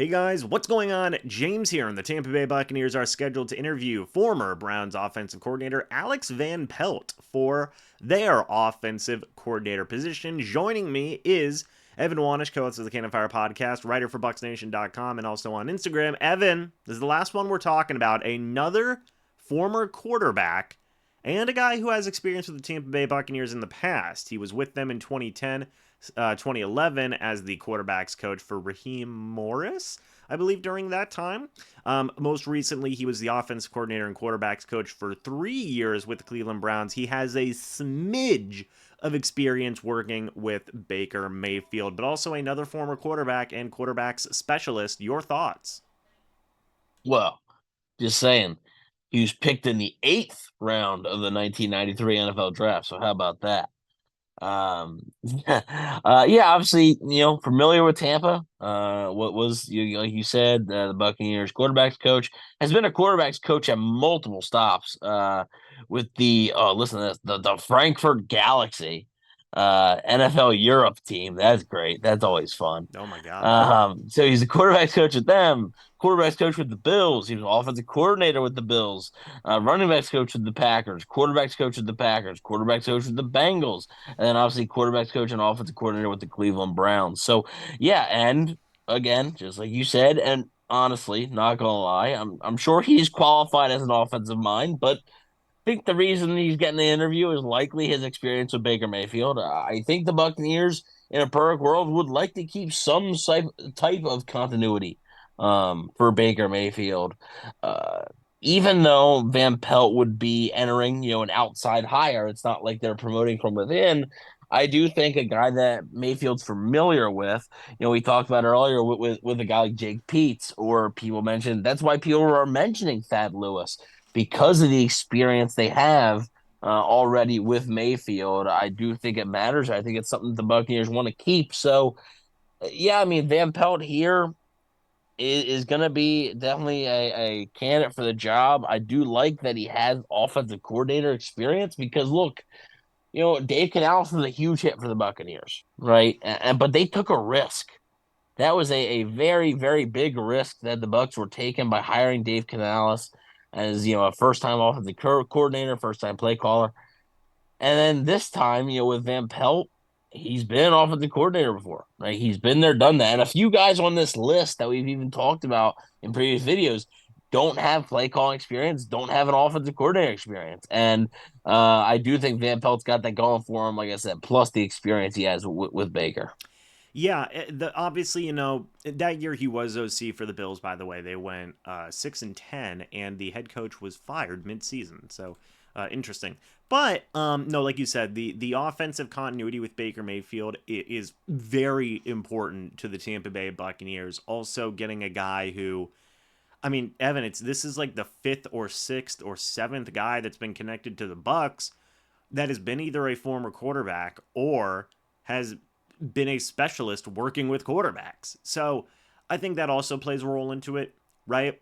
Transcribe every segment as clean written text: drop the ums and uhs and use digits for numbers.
Hey guys, what's going on? James here, and the Tampa Bay Buccaneers are scheduled to interview former Browns offensive coordinator Alex Van Pelt for their offensive coordinator position. Joining me is Evan Wanish, co-host of the Cannon Fire podcast, writer for BucsNation.com, and also on Instagram. Evan, this is the last one we're talking about. Another former quarterback and a guy who has experience with the Tampa Bay Buccaneers in the past. He was with them in 2010, 2011 as the quarterback's coach for Raheem Morris, I believe, during that time. Most recently, he was the offensive coordinator and quarterback's coach for 3 years with the Cleveland Browns. He has a smidge of experience working with Baker Mayfield, but also another former quarterback and quarterbacks specialist. Your thoughts? Well, just saying, he was picked in the eighth round of the 1993 NFL draft. So how about that? Yeah, obviously, familiar with Tampa. What was like you said, the Buccaneers quarterbacks coach has been a quarterbacks coach at multiple stops. With the listen to this, the Frankfurt Galaxy, NFL Europe team. That's great. That's always fun. Oh my God. So he's the quarterbacks coach with them, quarterbacks coach with the Bills. He was offensive coordinator with the Bills, running backs coach with the Packers, quarterbacks coach with the Packers, quarterbacks coach with the Bengals, and then obviously quarterbacks coach and offensive coordinator with the Cleveland Browns. So yeah, and again, just like you said, and honestly, not gonna lie, I'm sure he's qualified as an offensive mind, but I think the reason he's getting the interview is likely his experience with Baker Mayfield. I think the Buccaneers, in a perfect world, would like to keep some type of continuity for Baker Mayfield. Uh, Even though Van Pelt would be entering, an outside hire, it's not like they're promoting from within. I do think a guy that Mayfield's familiar with, we talked about earlier with a guy like Jake Peets, or people mentioned that's why people are mentioning Thad Lewis because of the experience they have already with Mayfield. I do think it matters. I think it's something the Buccaneers want to keep. So, yeah, I mean, Van Pelt here is going to be definitely a candidate for the job. I do like that he has offensive coordinator experience because, look, Dave Canales was a huge hit for the Buccaneers, right? But they took a risk. That was a very, very big risk that the Bucs were taking by hiring Dave Canales as a first time offensive coordinator, first time play caller. And then this time, with Van Pelt, he's been an offensive coordinator before, right? He's been there, done that. And a few guys on this list that we've even talked about in previous videos don't have play calling experience, don't have an offensive coordinator experience. And I do think Van Pelt's got that going for him, like I said, plus the experience he has with Baker. Yeah, obviously, that year he was OC for the Bills. By the way, they went 6-10, and the head coach was fired mid-season. So interesting. But no, like you said, the offensive continuity with Baker Mayfield is very important to the Tampa Bay Buccaneers. Also, getting a guy who, I mean, Evan, this is like the fifth or sixth or seventh guy that's been connected to the Bucs that has been either a former quarterback or has been a specialist working with quarterbacks. So I think that also plays a role into it, right?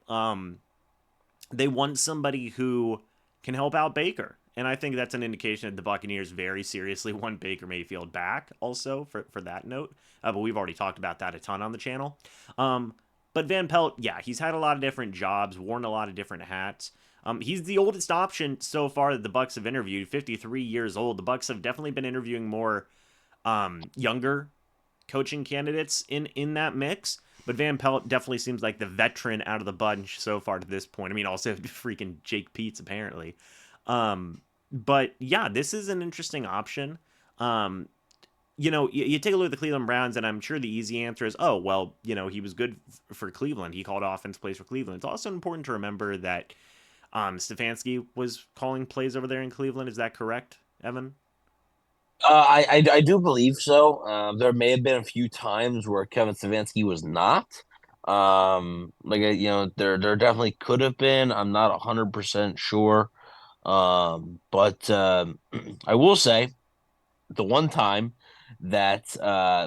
They want somebody who can help out Baker. And I think that's an indication that the Buccaneers very seriously want Baker Mayfield back, also, for that note. But we've already talked about that a ton on the channel. But Van Pelt, yeah, he's had a lot of different jobs, worn a lot of different hats. He's the oldest option so far that the Bucs have interviewed, 53 years old. The Bucs have definitely been interviewing more younger coaching candidates in that mix. But Van Pelt definitely seems like the veteran out of the bunch so far to this point. I mean, also freaking Jake Peets apparently. But yeah, this is an interesting option. Um, you take a look at the Cleveland Browns, and I'm sure the easy answer is, oh, well, he was good for Cleveland. He called offense plays for Cleveland. It's also important to remember that Stefanski was calling plays over there in Cleveland. Is that correct, Evan? I do believe so. There may have been a few times where Kevin Stefanski was not. There definitely could have been. I'm not 100% sure. But I will say the one time that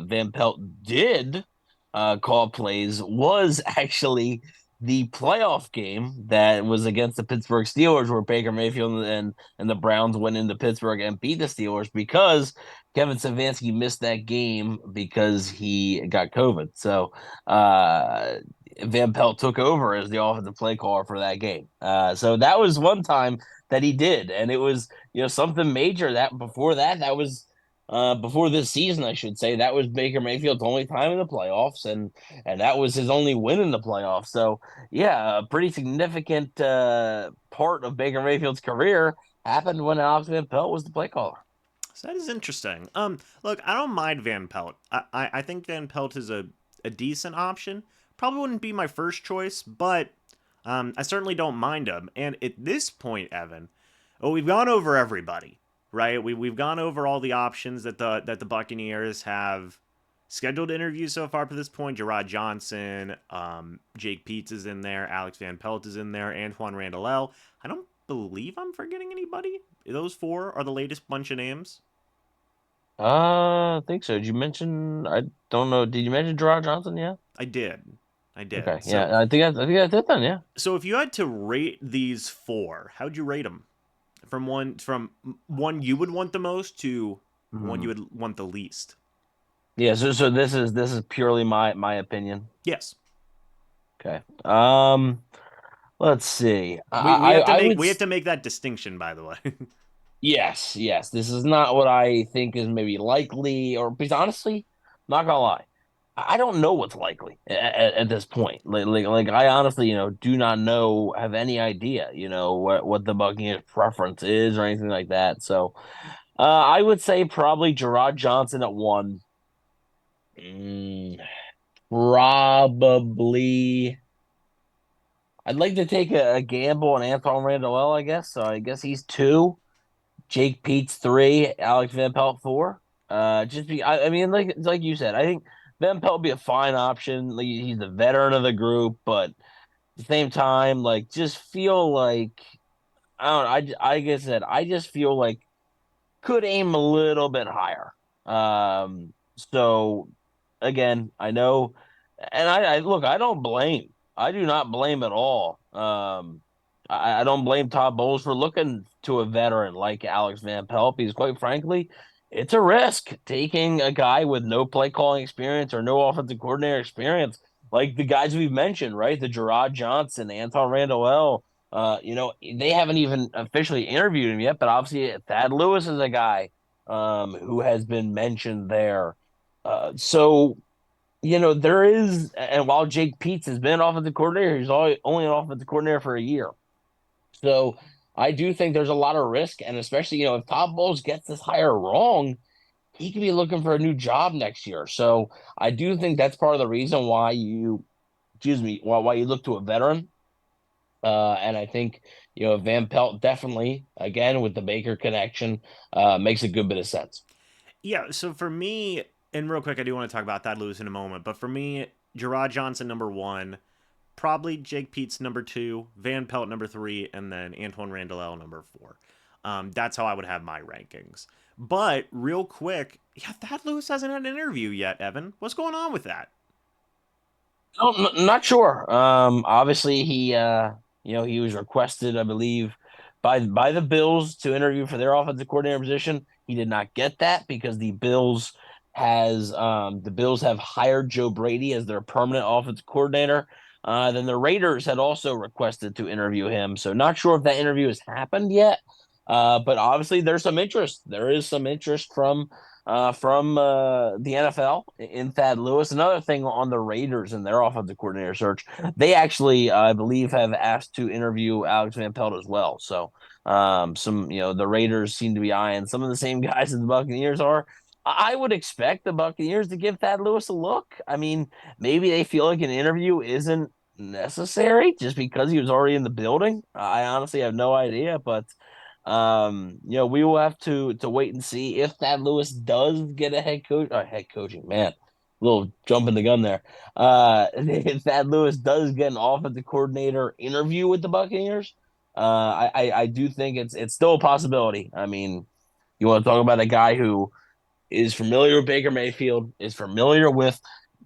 Van Pelt did call plays was actually the playoff game that was against the Pittsburgh Steelers, where Baker Mayfield and the Browns went into Pittsburgh and beat the Steelers because Kevin Stefanski missed that game because he got COVID. So Van Pelt took over as the offensive play caller for that game. So that was one time that he did, and it was something major. That before that, that was before this season, I should say. That was Baker Mayfield's only time in the playoffs, and that was his only win in the playoffs. So yeah, a pretty significant part of Baker Mayfield's career happened when Alex Van Pelt was the play caller. So that is interesting. Look, I don't mind Van Pelt. I think Van Pelt is a decent option. Probably wouldn't be my first choice, but I certainly don't mind him. And at this point, Evan, well, we've gone over everybody, right? We've gone over all the options that the Buccaneers have scheduled interviews so far to this point. Gerard Johnson, Jake Peetz is in there, Alex Van Pelt is in there, Antoine Randall. I don't believe I'm forgetting anybody. Those four are the latest bunch of names. I think so. Did you mention? I don't know. Did you mention Gerard Johnson? Yeah. I did. I Okay. did. So Yeah. I think that's it then. Yeah. so if you had to rate these four, how'd you rate them? From one you would want the most to one you Mhm. would want the least. Yeah. So this is purely my opinion. Yes. Okay. Let's see. We have to I make would. we have to make that distinction, by the way. Yes. Yes. This is not what I think is maybe likely, or because honestly, not gonna lie, I don't know what's likely at this point. Like I honestly, do not know, have any idea, what the Buccaneers preference is or anything like that. So, I would say probably Gerard Johnson at one. Mm, probably. I'd like to take a gamble on Antoine Randall, I guess. So I guess he's two. Jake Pete's three. Alex Van Pelt four. I mean, like you said, I think Van Pelt would be a fine option. Like, he's the veteran of the group, but at the same time, like, just feel like I don't know. Like I said, I just feel like could aim a little bit higher. So again, I know, and I look, I don't blame. I do not blame at all. I don't blame Todd Bowles for looking to a veteran like Alex Van Pelt because, quite frankly, it's a risk taking a guy with no play calling experience or no offensive coordinator experience, like the guys we've mentioned, right? The Gerard Johnson, Anton Randall, they haven't even officially interviewed him yet, but obviously Thad Lewis is a guy who has been mentioned there. So there is, and while Jake Peetz has been an offensive coordinator, he's only an offensive coordinator for a year. So I do think there's a lot of risk, and especially if Todd Bowles gets this hire wrong, he could be looking for a new job next year. So I do think that's part of the reason why excuse me, why you look to a veteran. And I think, Van Pelt definitely, again, with the Baker connection, makes a good bit of sense. Yeah, so for me, and real quick, I do want to talk about that Lewis in a moment, but for me, Gerard Johnson number one, probably Jake Peetz number two, Van Pelt number three, and then Antoine Randall number four. That's how I would have my rankings. But real quick, yeah, Thad Lewis hasn't had an interview yet, Evan. What's going on with that? Oh, not sure. Obviously he was requested, I believe, by the Bills to interview for their offensive coordinator position. He did not get that because the Bills have hired Joe Brady as their permanent offensive coordinator. Then the Raiders had also requested to interview him. So not sure if that interview has happened yet. But obviously there's some interest. There is some interest from the NFL in Thad Lewis. Another thing on the Raiders and their offensive coordinator search, they actually, I believe, have asked to interview Alex Van Pelt as well. So, the Raiders seem to be eyeing some of the same guys as the Buccaneers are. I would expect the Buccaneers to give Thad Lewis a look. I mean, maybe they feel like an interview isn't necessary just because he was already in the building. I honestly have no idea, but we will have to wait and see if Thad Lewis does get a head coaching, man. Little jump in the gun there. If Thad Lewis does get an offensive coordinator interview with the Buccaneers, I do think it's still a possibility. I mean, you want to talk about a guy who is familiar with Baker Mayfield, is familiar with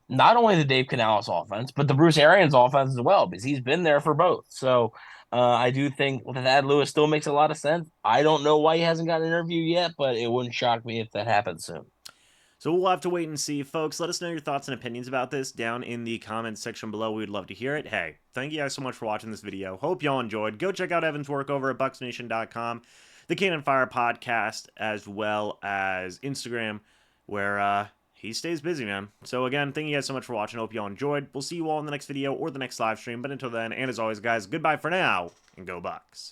not only the Dave Canales offense, but the Bruce Arians offense as well, because he's been there for both. So I do think that Lewis still makes a lot of sense. I don't know why he hasn't got an interview yet, but it wouldn't shock me if that happens soon. So we'll have to wait and see, folks. Let us know your thoughts and opinions about this down in the comments section below. We would love to hear it. Hey, thank you guys so much for watching this video. Hope y'all enjoyed. Go check out Evan's work over at BucsNation.com, the Cannon Fire podcast, as well as Instagram, where he stays busy, man. So again, thank you guys so much for watching. Hope y'all enjoyed. We'll see you all in the next video or the next live stream. But until then, and as always, guys, goodbye for now, and go Bucs.